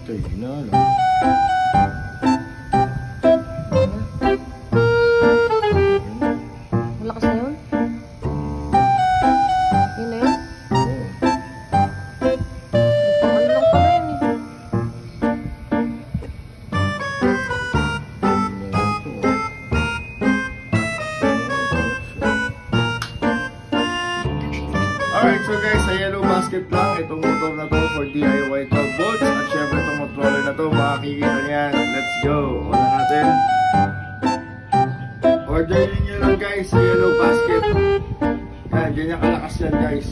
Ito yun na lang. Malakas na yun? Yun na yun? Ano lang pala yun eh. Alright, so guys, sa yellow basket lang, itong motor na to for DIY 12 volts. At syempre itong controller na to, makikita niyan. Let's go! Una natin. Orderin nyo lang guys sa yellow basket. Yan, ganyan kalakas yan guys.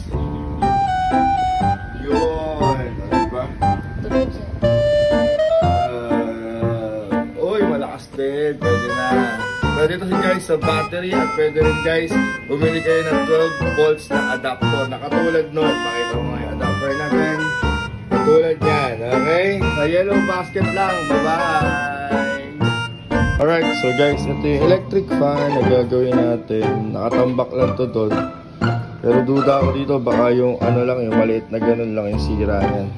Yun! Diba? Uy, malakas din. Pwede na. Pwede ito guys sa battery at pwede rin guys bumili kayo ng 12 volts na adapter na katulad nun. Pakita mo nga yung adapter natin. Katulad yan. Okay? Sa yellow basket lang. Bye-bye! Alright, so guys, ito yung electric fan na gagawin natin. Nakatambak lang to doon. Pero duda ako dito, baka yung ano lang, yung maliit na ganun lang yung sira yan.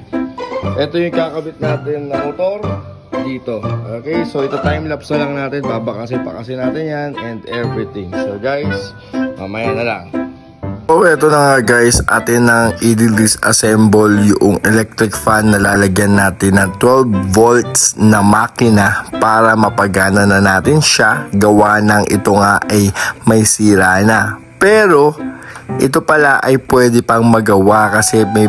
Ito yung kakabit natin na motor dito. Okay, so ito time-lapse na lang natin. Babakasin natin yan and everything. So guys, mamaya na lang. So ito na nga guys, atin nang i-disassemble yung electric fan na lalagyan natin ng 12 volts na makina para mapagana na natin siya. Gawa ng ito nga ay may sira na. Pero ito pala ay pwede pang magawa kasi may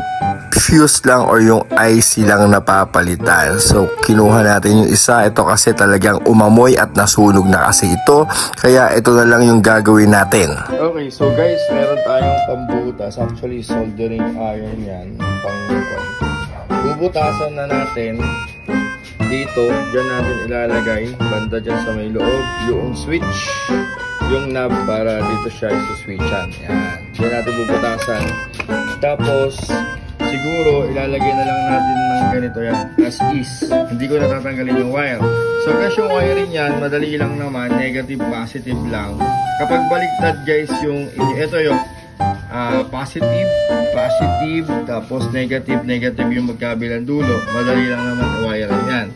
fuse lang or yung IC lang napapalitan. So kinuha natin yung isa. Ito kasi talagang umamoy at nasunog na kasi ito. Kaya ito na lang yung gagawin natin. Okay, so guys, meron tayong pambutas. Actually, soldering iron yan. Bubutasan na natin dito. Diyan natin ilalagay. Banda dyan sa may loob. Yung switch. Yung knob para dito siya isuswitchan. Yan. Diyan natin bubutasan. Tapos siguro ilalagay na lang natin ng ganito yan as is. Hindi ko natatanggalin yung wire. So guys, yung wiring yan madali lang naman, negative positive lang. Kapag baliktad guys yung ito yung positive tapos negative yung magkabilang dulo, madali lang naman wiring yan.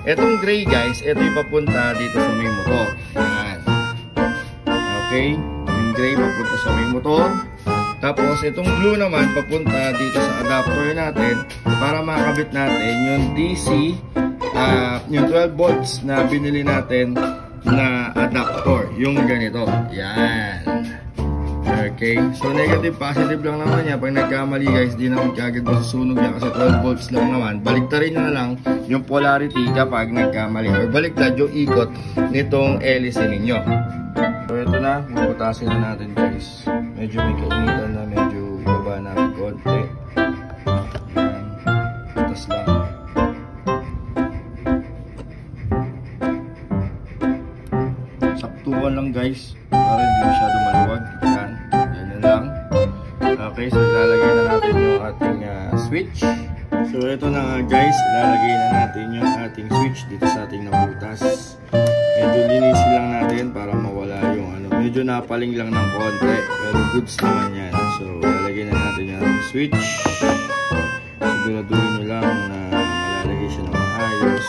Etong gray guys, ito yung papunta dito sa may motor. Yan. Okay, yung gray papunta sa may motor. Tapos, itong blue naman, papunta dito sa adapter natin para makabit natin yung DC, yung 12 volts na binili natin na adapter. Yung ganito. Yan. Okay. So, negative, positive lang naman yan. Pag nagkamali guys, di naman kagad masusunog yan kasi 12 volts lang naman. Baliktarin nyo na lang yung polarity kapag nagkamali. Or baliktad yung ikot nitong hélice ninyo. So, ito na. Bubutasin na natin guys. Medyo may kainitan na, medyo baba natin konti. Ayan. Butas lang. Saktuan lang guys. Para hindi masyado maluwag. Ayan. Ganyan lang. Okay, so ilalagay na natin yung ating switch. So, ito na nga guys. Ilalagay na natin yung ating switch dito sa ating nabutas. Medyo linisin lang natin para mawala yung ano. Medyo napaling lang ng konti. Pero goods naman yan. So, lalagay na natin yung switch. Siguraduhin nyo lang na malalagay siya ng maayos.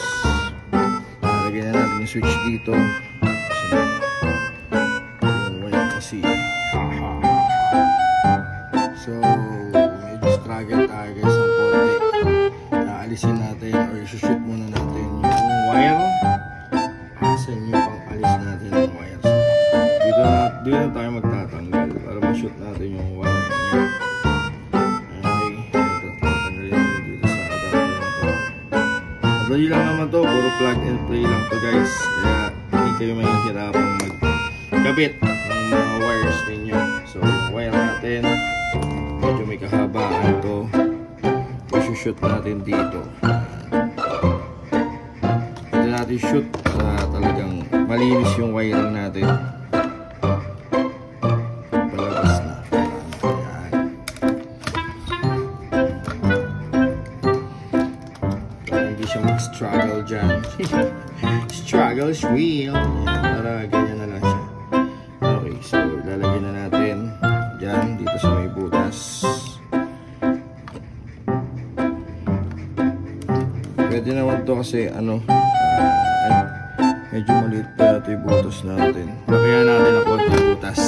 Lalagay na natin yung switch dito. Kasi so, medyo struggle tayo guys ng konti. Naalisin natin or isushoot muna natin yung wire. Asan yung pang-alis natin ng wire. So, dito na tayo magtatanggal para ma-shoot natin yung wire niya. Okay, tatanggalin natin dito sa adapter na to. Madali lang naman to, puro plug and play lang to guys. Kaya hindi kayo mahihirapang magkabit ng mga wires ninyo. So, yung wire natin, medyo may kahabaan to. I-shoot natin dito. Ito natin shoot para talagang malinis yung wiring natin. Palabas na. Ayan. Para hindi siya mag-struggle dyan. Struggle is real. Ayan, para ganyan na lang siya. Okay, so lalagyan na natin dyan, dito sa may butas. pwede naman to kasi ano, medyo maliit pa ito yung butas natin. Lakayan natin ang konti yung butas.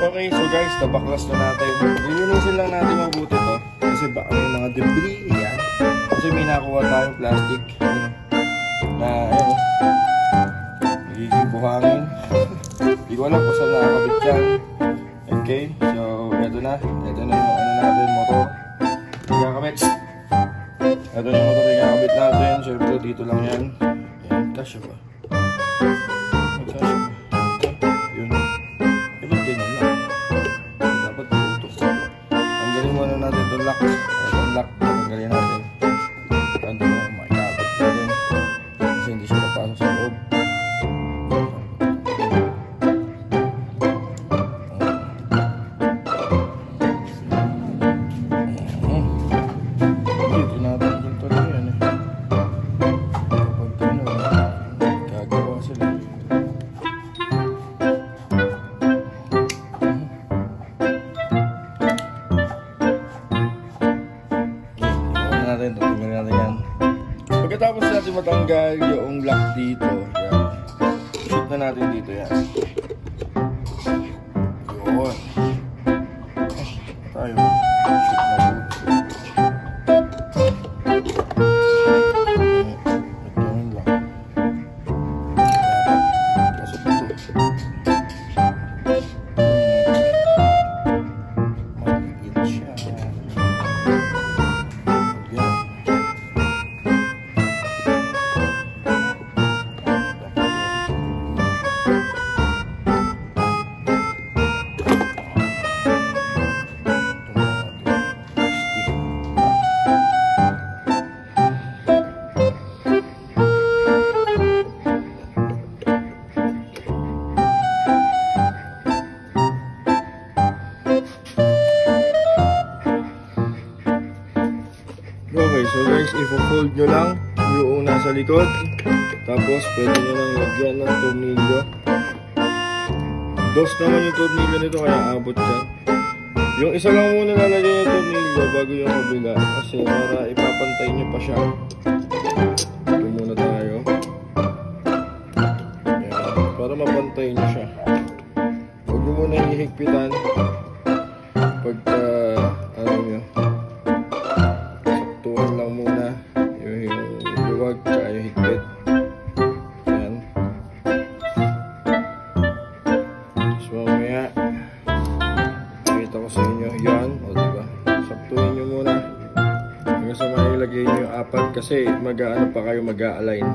Okay, so guys, nabaklas na natin. Lilinisin lang natin mabuti to. Kasi baka may mga debris. Yan. Kasi may nakuha tayong plastic. Na, ayun. Nagiging buhangin. Hindi ko alam kung saan nakakabit yan. Okay, so, eto na. Eto na yung ano natin, motor. Nakakabit. Eto na yung motor yung nakakabit natin. Siyempre, dito lang yan. Ayan, kasya ba? Kasya ba? Yun. Ganyan lang. Dapat tutok. Tanggalin muna natin itong lock. Itong lock. Tanggalin natin. Tanda mo, makikabit natin. Kasi hindi siya papasok sa loob. Dito natin yung tuloy yan eh. Kapag gano'n, gagawa sila. Tatanggalin natin yan. Pagkatapos natin matanggal yung lock dito, yan. Shoot na natin dito yan. Yun. Tayo. Shoot na dito. Ito yung lock. Pasok ito. Maliit siya. Okay, so guys, i-fold nyo lang yung nasa likod. Tapos, pwede nyo lang lagyan ng tornilyo. Dos naman yung tornilyo nito, kaya abot siya. Yung isa lang muna lalagyan yung tornilyo bago yung kabila. Kasi para ipapantay nyo pa siya. Ito muna tayo. Yan, para mapantay nyo siya. Huwag nyo muna hihigpitan. Pagka, ano nyo, saktuhan lang muna yung luwag tsaka yung higpit. Yan. Tapos mamaya pakita ko sa inyo yan, o diba, saktuhin nyo muna hanggang sa mailagay nyo yung apat kasi mag-ano pa kayo, mag-a-align.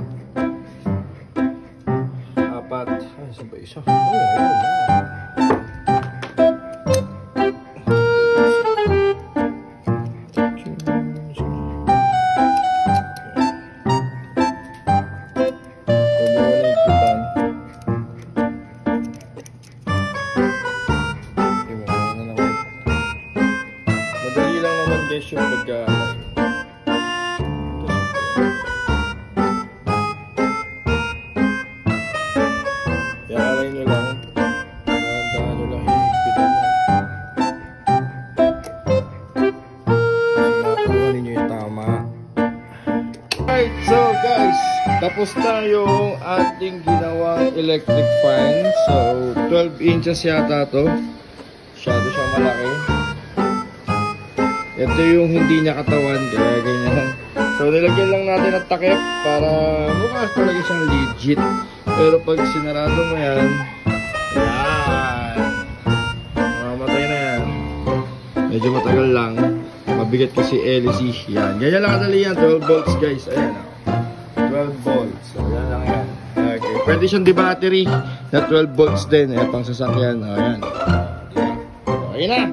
Apat. Ay, saan ba isa? Madali lang naman guys yung pagka-align. I-align nyo lang. Dahan-dahan nyo lang hihigpitan yan. Nakuha ninyo yung tama. Alright, so guys, tapos na yung ating ginawang electric fan. So, 12 inches yata to. Masyado siyang malaki. Ito yung hindi niya katawan, kaya ganyan. So, nilagyan lang natin ng takip para mukha talaga siyang legit. Pero pag sinarado mo yan, mamamatay na yan. Medyo matagal lang. Mabigat kasi LC. Yan. Ganyan lang kadali yan. 12 volts guys. Ayan. 12 volts. So, yan lang yan. Okay. Pwede siyang di-battery na 12 volts din. Ayan, pang sasakyan. Ayan. Okay na.